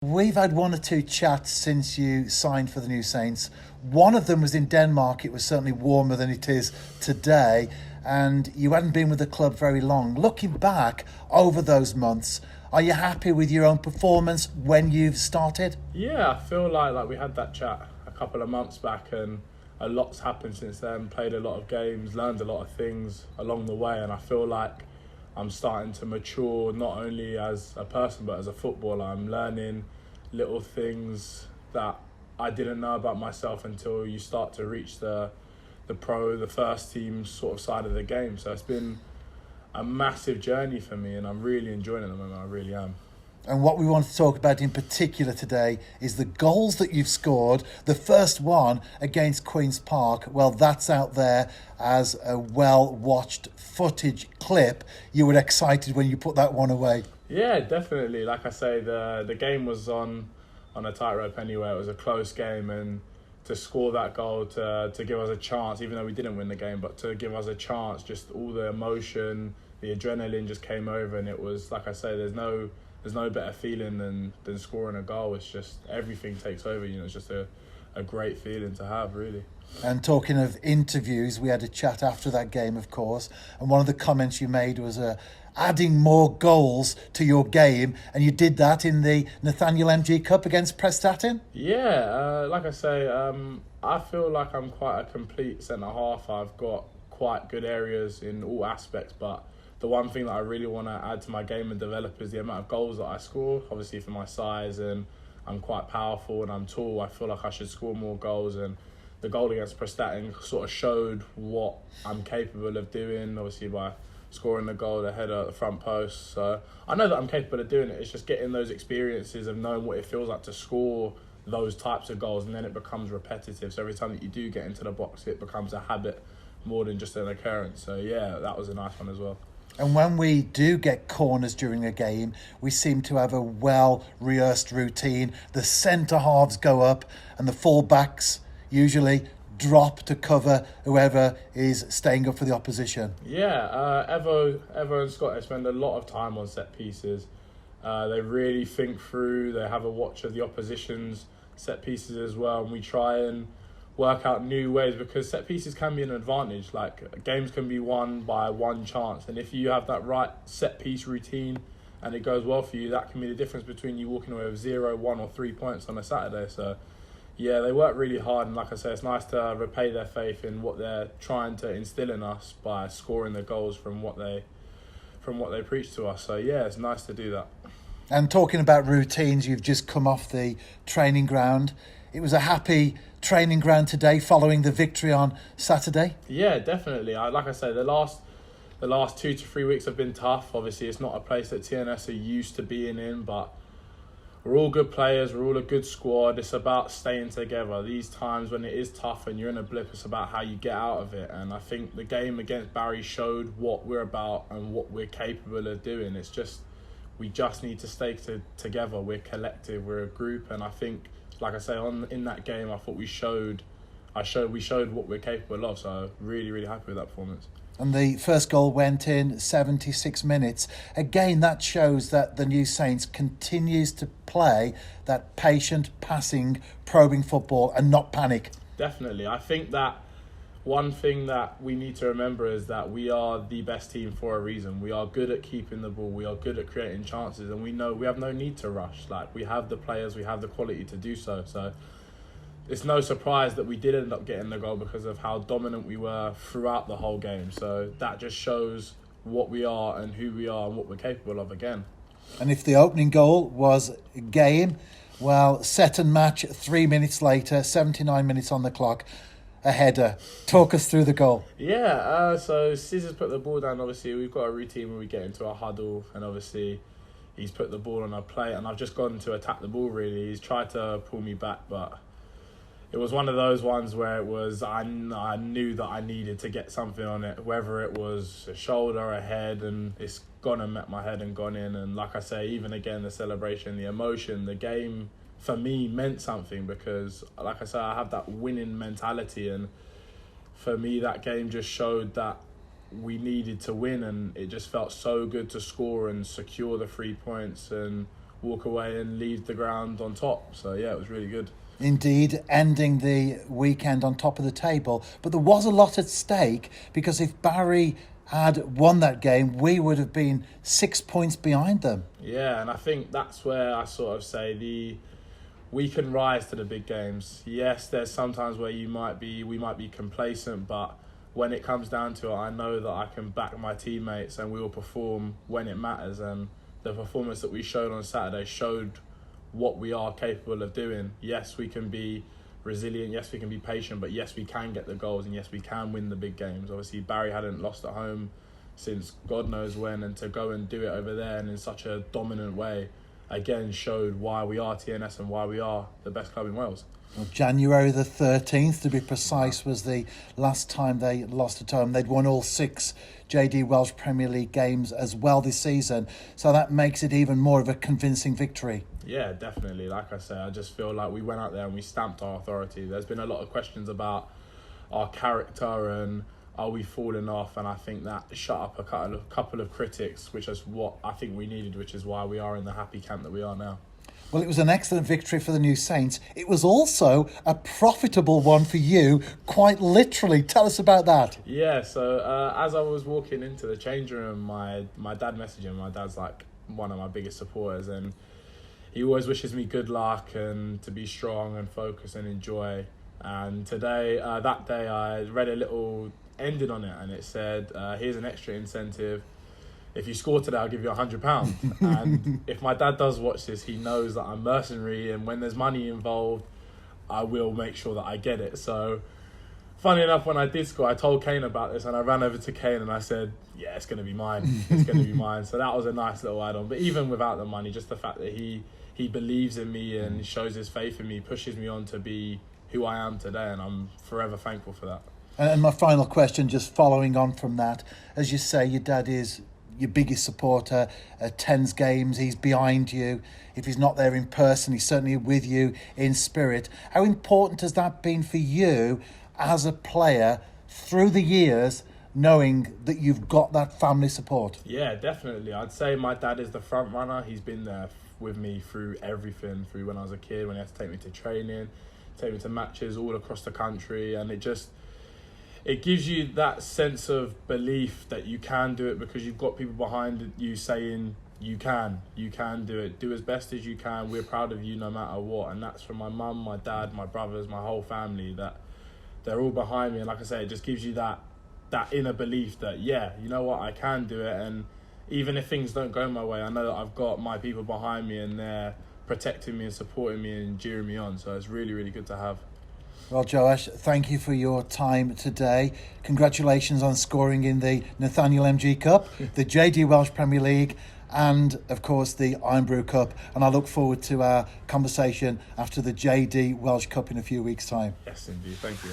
We've had one or two chats since you signed for the New Saints. One of them was in Denmark. It was certainly warmer than it is today, and you hadn't been with the club very long. Looking back over those months, are you happy with your own performance when you've started? Yeah, I feel like we had that chat a couple of months back, and a lot's happened since then. Played a lot of games, learned a lot of things along the way, and I feel like I'm starting to mature not only as a person but as a footballer. I'm learning little things that I didn't know about myself until you start to reach the first team sort of side of the game. So it's been a massive journey for me, and I'm really enjoying it at the moment. I really am. And what we want to talk about in particular today is the goals that you've scored. The first one against Queen's Park, well, that's out there as a well-watched footage clip. You were excited when you put that one away. Yeah, definitely. Like I say, the game was on a tightrope anyway. It was a close game, and to score that goal to give us a chance, even though we didn't win the game, but to give us a chance, just all the emotion, the adrenaline just came over, and it was, like I say, there's no better feeling than scoring a goal. It's just everything takes over. It's just a great feeling to have, really. And talking of interviews, we had a chat after that game, of course, and one of the comments you made was adding more goals to your game, and you did that in the Nathaniel MG Cup against Prestatyn? Yeah, like I say, I feel like I'm quite a complete centre-half. I've got quite good areas in all aspects, but the one thing that I really want to add to my game and develop is the amount of goals that I score. Obviously, for my size, and I'm quite powerful and I'm tall, I feel like I should score more goals. And the goal against Prestatyn sort of showed what I'm capable of doing, obviously by scoring the goal, the header at the front post. So I know that I'm capable of doing it. It's just getting those experiences of knowing what it feels like to score those types of goals, and then it becomes repetitive. So every time that you do get into the box, it becomes a habit more than just an occurrence. So yeah, that was a nice one as well. And when we do get corners during a game, we seem to have a well-rehearsed routine. The centre-halves go up and the full-backs usually drop to cover whoever is staying up for the opposition. Yeah, Evo and Scott, they spend a lot of time on set pieces. They really think through, they have a watch of the opposition's set pieces as well, and we try and work out new ways, because set pieces can be an advantage. Like, games can be won by one chance, and if you have that right set piece routine and it goes well for you, that can be the difference between you walking away with 0, 1 or 3 points on a Saturday. So yeah, they work really hard, and like I say, it's nice to repay their faith in what they're trying to instill in us by scoring the goals from what they preach to us. So yeah, it's nice to do that. And talking about routines, you've just come off the training ground. It was a happy training ground today following the victory on Saturday. Yeah, definitely. Like I say, the last 2 to 3 weeks have been tough. Obviously, it's not a place that TNS are used to being in, but we're all good players. We're all a good squad. It's about staying together. These times when it is tough and you're in a blip, it's about how you get out of it. And I think the game against Barry showed what we're about and what we're capable of doing. It's just, we just need to stay together. We're collective. We're a group. And I think, like I say, in that game, I thought we showed what we're capable of. So really, really happy with that performance. And the first goal went in 76 minutes. Again, that shows that the New Saints continues to play that patient, passing, probing football and not panic. Definitely. I think that one thing that we need to remember is that we are the best team for a reason. We are good at keeping the ball. We are good at creating chances, and we know we have no need to rush. Like, we have the players, we have the quality to do so. So it's no surprise that we did end up getting the goal because of how dominant we were throughout the whole game. So that just shows what we are and who we are and what we're capable of again. And if the opening goal was game, well, set and match 3 minutes later, 79 minutes on the clock, a header. Talk us through the goal. Yeah, so Scissors put the ball down. Obviously, we've got a routine where we get into a huddle, and obviously he's put the ball on a plate, and I've just gone to attack the ball, really. He's tried to pull me back, but it was one of those ones where it was, I knew that I needed to get something on it, whether it was a shoulder, a head, and it's gone and met my head and gone in. And like I say, even again, the celebration, the emotion, the game for me meant something, because like I say, I have that winning mentality, and for me that game just showed that we needed to win, and it just felt so good to score and secure the 3 points. And walk away and leave the ground on top. So yeah, it was really good. Indeed, ending the weekend on top of the table. But there was a lot at stake, because if Barry had won that game, we would have been 6 points behind them. Yeah, and I think that's where I sort of say we can rise to the big games. Yes, there's sometimes where we might be complacent, but when it comes down to it, I know that I can back my teammates and we will perform when it matters. And the performance that we showed on Saturday showed what we are capable of doing. Yes, we can be resilient, yes, we can be patient, but yes, we can get the goals, and yes, we can win the big games. Obviously, Barry hadn't lost at home since God knows when, and to go and do it over there and in such a dominant way, again, showed why we are TNS and why we are the best club in Wales. Well, January the 13th, to be precise, was the last time they lost at home. They'd won all 6 JD Welsh Premier League games as well this season, so that makes it even more of a convincing victory. Yeah, definitely. Like I say, I just feel like we went out there and we stamped our authority. There's been a lot of questions about our character and are we falling off, and I think that shut up a couple of critics, which is what I think we needed, which is why we are in the happy camp that we are now. Well, it was an excellent victory for the New Saints. It was also a profitable one for you, quite literally. Tell us about that. Yeah, so as I was walking into the change room, my dad messaged him. My dad's like one of my biggest supporters, and he always wishes me good luck and to be strong and focus and enjoy. And today, that day, I read a little ending on it, and it said, here's an extra incentive. If you score today, I'll give you £100. And if my dad does watch this, he knows that I'm mercenary, and when there's money involved, I will make sure that I get it. So, funny enough, when I did score, I told Kane about this, and I ran over to Kane and I said, yeah, it's going to be mine. It's going to be mine. So that was a nice little add-on. But even without the money, just the fact that he believes in me and shows his faith in me, pushes me on to be who I am today, and I'm forever thankful for that. And my final question, just following on from that, as you say, your dad is your biggest supporter at TENS games. He's behind you. If he's not there in person, he's certainly with you in spirit. How important has that been for you as a player through the years, knowing that you've got that family support? Yeah, definitely. I'd say my dad is the front runner. He's been there with me through everything, through when I was a kid, when he had to take me to training, take me to matches all across the country, and it gives you that sense of belief that you can do it, because you've got people behind you saying you can do it, do as best as you can, we're proud of you no matter what. And that's from my mum, my dad, my brothers, my whole family, that they're all behind me. And like I say, it just gives you that inner belief that, yeah, you know what, I can do it. And even if things don't go my way, I know that I've got my people behind me and they're protecting me and supporting me and cheering me on. So it's really, really good to have. Well, Joash, thank you for your time today. Congratulations on scoring in the Nathaniel MG Cup, the JD Welsh Premier League, and, of course, the Irn-Bru Cup. And I look forward to our conversation after the JD Welsh Cup in a few weeks' time. Yes, indeed. Thank you.